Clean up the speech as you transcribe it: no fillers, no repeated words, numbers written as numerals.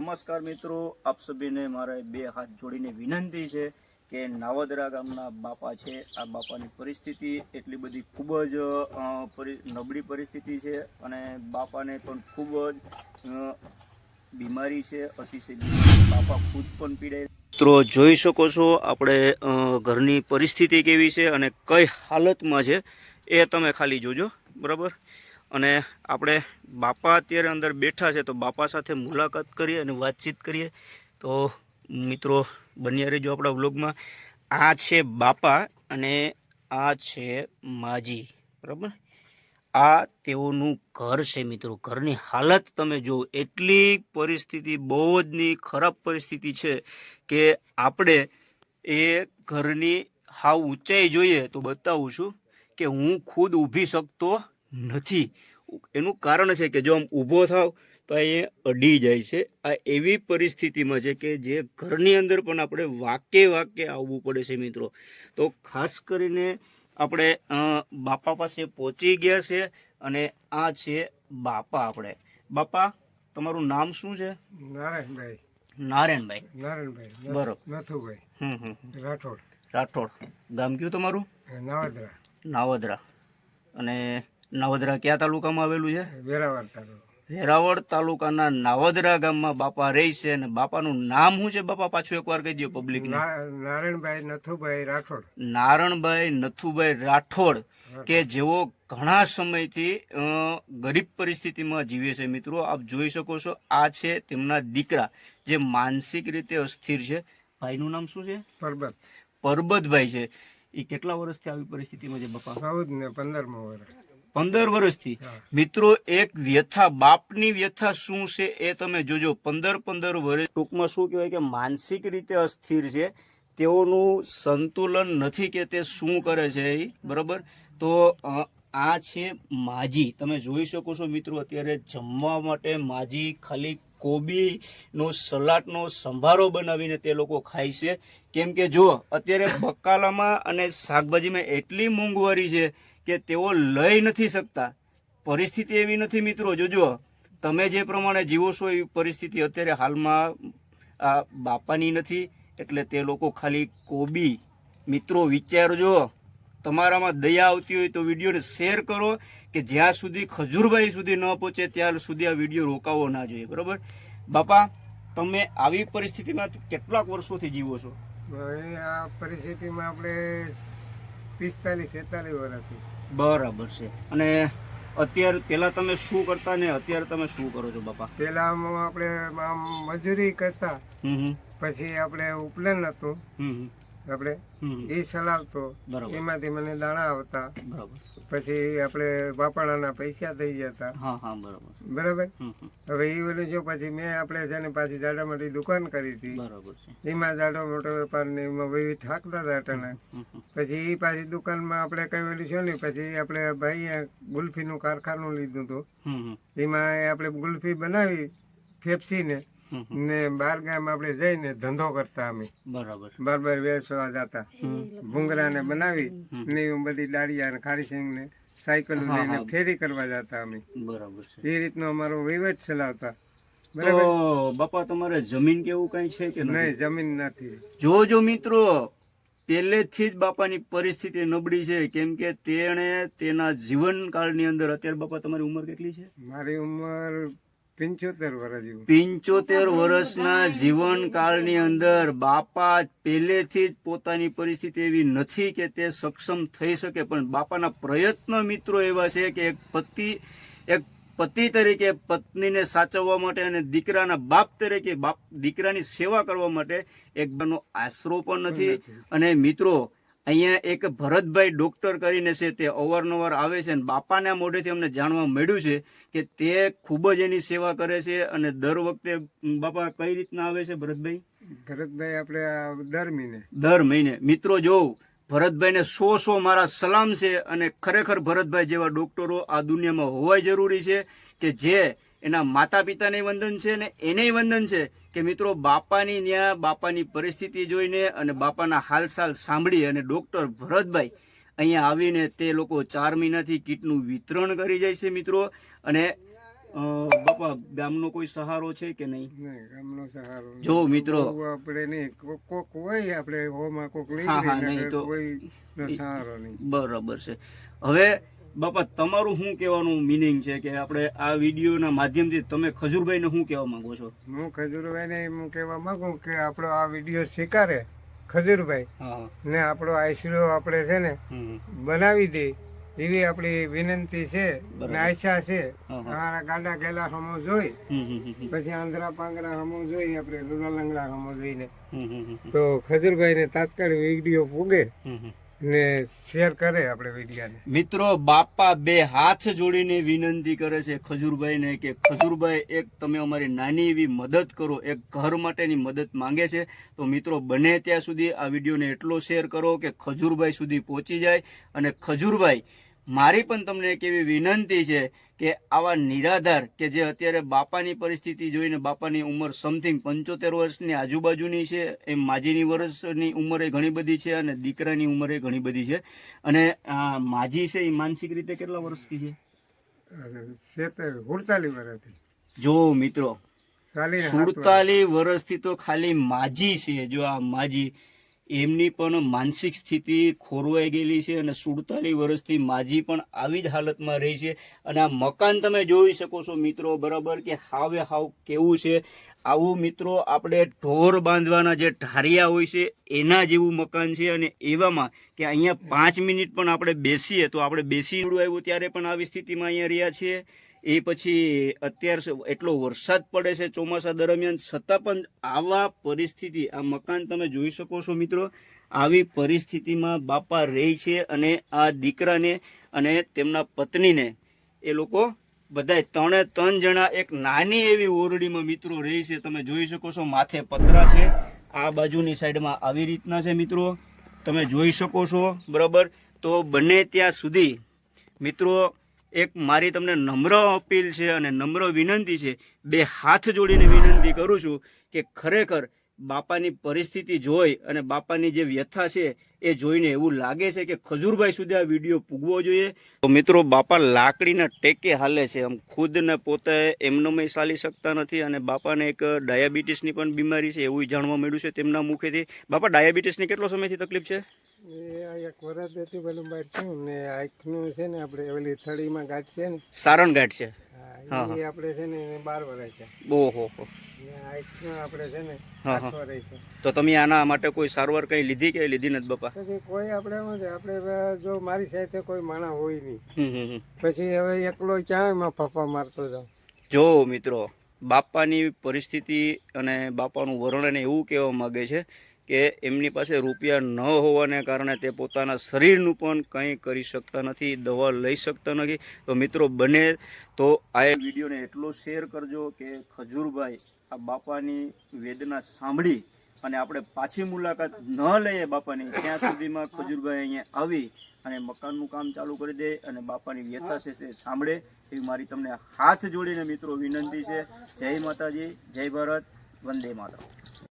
નમસ્કાર મિત્રો, આપ સભીને મારે બે હાથ જોડીને વિનંતી છે કે નાવદરા ગામના બાપા છે. આ બાપાની પરિસ્થિતિ એટલી બધી ખૂબ જ નબળી પરિસ્થિતિ છે અને બાપાને પણ ખૂબ જ બીમારી છે, અતિશય બાપા ખુદ પણ પીડાય. મિત્રો જોઈ શકો છો આપણે ઘરની પરિસ્થિતિ કેવી છે અને કઈ હાલતમાં છે એ તમે ખાલી જોજો, બરાબર. અને આપણે બાપા અત્યારે અંદર બેઠા છે તો બાપા સાથે મુલાકાત કરીએ અને વાતચીત કરીએ. તો મિત્રો બન્યા રહેજો આપણા વ્લોગમાં. આ છે બાપા અને આ છે માજી, બરાબર. આ તેઓનું ઘર છે મિત્રો. ઘરની હાલત તમે જુઓ, એટલી પરિસ્થિતિ બહુ જ ખરાબ પરિસ્થિતિ છે કે આપણે એ ઘરની હાવ ઊંચાઈ જોઈએ તો બતાવું છું કે હું ખુદ ઊભી શકતો નથી. એનું કારણ છે કે જો આમ ઊભો થાવ તો એ અડી જાય છે. આ એવી પરિસ્થિતિમાં છે કે જે ઘરની અંદર પણ આપણે વાકે આવવું પડે છે મિત્રો. તો ખાસ કરીને આપણે બાપા પાસે પહોંચી ગયા છે અને આ છે બાપા. આપણે બાપા, તમારું નામ શું છે? નારાયણભાઈ. નારાયણભાઈ, બરોબર. નથુભાઈ રાઠોડ. રાઠોડ. ગામ કયું તમારું? નાવદરા. નાવદરા. અને નાવદરા કયા તાલુકામાં આવેલું છે? વેરાવળ તાલુકો. વેરાવળ તાલુકાના નાવદરા ગામમાં બાપા રહે છે. અને બાપાનું નામ શું છે બાપા? પાછું એકવાર કહી દો પબ્લિક. નારાયણભાઈ નથુભાઈ રાઠોડ. નારણભાઈ નથુભાઈ રાઠોડ, કે જેઓ ઘણા સમયથી ગરીબ પરિસ્થિતિમાં જીવે છે મિત્રો. આપ જોઈ શકો છો આ છે તેમના દીકરા જે માનસિક રીતે અસ્થિર છે. ભાઈનું નામ શું છે? પરબત. પરબતભાઈ છે. એ કેટલા વર્ષથી આવી પરિસ્થિતિમાં છે બાપા? 15મું વર્ષ. 15 વર્ષથી. મિત્રો એક વ્યથા, બાપની વ્યથા શું છે એ તમે જોજો. 15 વર્ષ ટૂંકમાં શું કહેવાય કે માનસિક રીતે અસ્થિર છે. તેઓનું સંતુલન નથી કે તે શું કરે છે એ, બરાબર. તો આ છે માજી. તમે જોઈ શકો છો મિત્રો, અત્યારે જમવા માટે માજી ખાલી કોબીનો સલાડનો સંભારો બનાવીને તે લોકો ખાય છે. કેમ કે જો અત્યારે બકાલામાં અને શાકભાજીમાં એટલી મોંઘવારી છે કે તેઓ લઈ નથી શકતા. પરિસ્થિતિ એવી નથી મિત્રો. જોજો તમે જે પ્રમાણે જીવો છો એવી પરિસ્થિતિ અત્યારે હાલમાં આ બાપાની નથી. એટલે તે લોકો ખાલી કોબી. મિત્રો વિચારજો, તમારામાં દયા આવતી હોય તો વિડીયોને શેર કરો કે જ્યાં સુધી ખજૂરભાઈ સુધી ન પહોંચે ત્યાં સુધી આ વિડીયો રોકાવો ના જોઈએ, બરાબર. બાપા, તમે આવી પરિસ્થિતિમાં કેટલાક વર્ષોથી જીવો છો? આ પરિસ્થિતિમાં આપણે 45-46 વર્ષથી. બરાબર છે. અને અત્યારે પેલા તમે શું કરતા ને અત્યારે તમે શું કરો છો બાપા? પેલા આપણે આમ મજૂરી કરતા, પછી આપણે ઉપલેન હતું, આપણે એ ચલાવતો, એમાંથી મને દાણા આવતા. પછી આપણે બાપાણાના પૈસા થઈ જતા. બરાબર. હવે એ બધું જો પછી મેં આપણે છે ને પાછી જાડા મોટી દુકાન કરી હતી. એમાં જાડો મોટો વેપાર ને એમાં ભાઈ ઠાકતા હતા અટાણા. પછી એ પાછી દુકાનમાં આપણે કઈ વેલું છે ને પછી આપણે ભાઈએ ગુલ્ફીનું કારખાનું લીધું હતું. એમાં આપણે ગુલ્ફી બનાવી ફેફસીને ને 12 ગામ આપણે જઈને ધંધો કરતા. અમે બાર વેચવા જતા. ભૂંગરાને બનાવી ને બધી ડાળિયા ને ખારીસિંગ ને સાયકલ લઈને ફેરી કરવા જતા અમે. બરાબર. એ રીતનો અમારો વહીવટ ચલાવતા. બરાબર. બાપા, તમારે જમીન કેવું કઈ છે કે નહીં? જમીન નથી. જોજો મિત્રો, પહેલેથી જ બાપાની પરિસ્થિતિ નબળી છે. કેમ કે તેણે તેના જીવનકાળની અંદર, અત્યારે બાપા તમારી ઉંમર કેટલી છે? મારી ઉંમર 75 વર્ષ. 75 વર્ષના જીવનકાળની અંદર બાપા પહેલેથી જ પોતાની પરિસ્થિતિ એવી નથી કે તે સક્ષમ થઈ શકે. પણ બાપાના પ્રયત્ન મિત્રો એવા છે કે એક પતિ તરીકે પત્નીને સાચવવા માટે અને દીકરાના બાપ તરીકે દીકરાની સેવા કરવા માટે એક બનો આશરો પણ નથી. અને મિત્રો અહીંયા એક ભરતભાઈ ડોક્ટર કરીને છે, તે અવારનવાર આવે છે અને બાપાના મોઢેથી અમને જાણવા મળ્યું છે કે તે ખૂબ જ એની સેવા કરે છે. અને દર વખતે બાપા કઈ રીતના આવે છે ભરતભાઈ? ભરતભાઈ આપણે દર મહિને. મિત્રો જો ભરતભાઈને 100 મારા સલામ છે. અને ખરેખર ભરતભાઈ જેવા ડોક્ટરો આ દુનિયામાં હોવા જરૂરી છે કે જે એના માતા પિતાને વંદન છે ને એને વંદન છે કે મિત્રો બાપાની ન્યા બાપાની પરિસ્થિતિ જોઈને અને બાપાના હાલચાલ સાંભળી અને ડોક્ટર ભરતભાઈ અહીંયા આવીને તે લોકો 4 મહિનાથી કીટનું વિતરણ કરી જાય છે મિત્રો. અને બાપા ગામનો કોઈ સહારો છે કે નહીં? નહીં, ગામનો સહારો નહીં. જો મિત્રો બહુ આપણે નહીં, કોક હોય આપણે હોમાં કોક લઈ હા, લઈએ, નહીં તો- કોઈ સહારો નહીં. બરાબર છે. હવે બાપા તમારું શું કહેવાનું મિનિંગ છે કે આપણે આ વિડીયોના માધ્યમથી તમે ખજૂરભાઈને શું કહેવા માંગો છો? હું ખજૂરભાઈને એમ કહેવા માંગુ કે આપણો આ વિડીયો સ્વીકારે ખજૂરભાઈ, હા ને આપણો આશરો આપણે છે ને બનાવી દે એવી આપણી વિનંતી છે ને આશા છે. અમારા ગાડા ગેલા હમો જોઈ, પછી આંધ્રા પાંગરા હમો જોઈ, આપણે લુલા લંગડા હમો જોઈને તો ખજૂરભાઈને તાત્કાલિક વિડીયો પૂગે ને શેર કરે આપણે વિડીયાને. મિત્રો બાપા બે હાથ જોડીને વિનંતી કરે છે ખજૂરભાઈને કે ખજૂરભાઈ એક તમે અમારી નાની એવી મદદ કરો, એક ઘર માટેની મદદ માંગે છે. તો મિત્રો બને ત્યાં સુધી આ વિડીયોને એટલો શેર કરો કે ખજૂરભાઈ સુધી પહોંચી જાય. અને ખજૂરભાઈ મારી પણ તમને એક એવી વિનંતી છે કે આવા નિરાધાર કે જે અત્યારે બાપાની પરિસ્થિતિ જોઈને, બાપાની ઉંમર સમથિંગ 75 વર્ષની આજુબાજુની છે, એમ માજીની વર્ષની ઉંમરે ઘણી બધી છે અને દીકરાની ઉંમરે ઘણી બધી છે. અને માજી છે એ માનસિક રીતે કેટલા વર્ષથી છે? 47 વર્ષથી. જો મિત્રો 47 વર્ષથી તો ખાલી માજી છે. જો આ માજી એમની પણ માનસિક સ્થિતિ ખોરવાઈ ગયેલી છે અને 47 વર્ષથી માજી પણ આવી જ હાલતમાં રહી છે. અને આ મકાન તમે જોઈ શકો છો મિત્રો, બરાબર કે હાવે હાવ કેવું છે. આવું મિત્રો આપણે ઢોર બાંધવાના જે ઢારિયા હોય છે એના જેવું મકાન છે. અને એવામાં કે અહીંયા 5 મિનિટ પણ આપણે બેસીએ તો આપણે બેસી આવ્યું ત્યારે પણ આવી સ્થિતિમાં અહીંયા રહ્યા છીએ. એ પછી અત્યારે એટલો વરસાદ પડે છે ચોમાસા દરમિયાન, છતાં પણ આવા પરિસ્થિતિ, આ મકાન તમે જોઈ શકો છો મિત્રો, આવી પરિસ્થિતિમાં બાપા રહે છે. અને આ દીકરાને અને તેમના પત્નીને એ લોકો બધા 3 જણા એક નાની એવી ઓરડીમાં મિત્રો રહે છે. તમે જોઈ શકો છો માથે પતરા છે, આ બાજુની સાઈડમાં આવી રીતના છે મિત્રો, તમે જોઈ શકો છો, બરાબર. તો બને ત્યાં સુધી મિત્રો એક મારી તમને નમ્ર અપીલ છે અને નમ્ર વિનંતી છે, બે હાથ જોડીને વિનંતી કરું છું કે ખરેખર બાપાની પરિસ્થિતિ જોઈ અને બાપાની જે વ્યથા છે એ જોઈને એવું લાગે છે કે ખજૂરભાઈ સુધી આ વિડીયો પૂગવો જોઈએ. તો મિત્રો બાપા લાકડીના ટેકે હાલે છે, આમ ખુદને પોતે એમનેમ ચાલી શકતા નથી. અને બાપાને એક ડાયાબિટીસની પણ બીમારી છે એવું જાણવા મળ્યું છે તેમના મુખેથી. બાપા ડાયાબિટીસની કેટલો સમયથી તકલીફ છે? એક વર્ષ હતી પેલું બહાર થયું ને આંખનું છે ને આપણે ઓલી થળીમાં ગાંઠ છે ને, સારણ ગાંઠ છે, એ આપણે છે ને 12 વર્ષ છે. ઓહો, આંખનું આપણે છે ને 8 વર્ષ છે. તો તમે આના માટે કોઈ સારવાર કઈ લીધી કે લીધી નથી બાપા? પછી કોઈ આપણે જો મારી સાથે કોઈ માણસ હોય નહીં, પછી હવે એકલો ક્યાં એમાં ફફા મારતો જાઉં. જો મિત્રો બાપાની પરિસ્થિતિ અને બાપાનું વર્ણન એવું કહેવા માંગે છે કે એમની પાસે રૂપિયા ન હોવાને કારણે તે પોતાના શરીરનું પણ કંઈ કરી શકતા નથી, દવા લઈ શકતા નથી. તો મિત્રો બને તો આ વિડીયોને એટલો શેર કરજો કે ખજૂરભાઈ આ બાપાની વેદના સાંભળી અને આપણે પાછી મુલાકાત ન લઈએ બાપાની, ત્યાં સુધીમાં ખજૂરભાઈ અહીંયા આવી અને મકાનનું કામ ચાલુ કરી દે અને બાપાની વ્યથા છે તે સાંભળે એવી મારી તમને હાથ જોડીને મિત્રો વિનંતી છે. જય માતાજી, જય ભારત, વંદે માતરમ.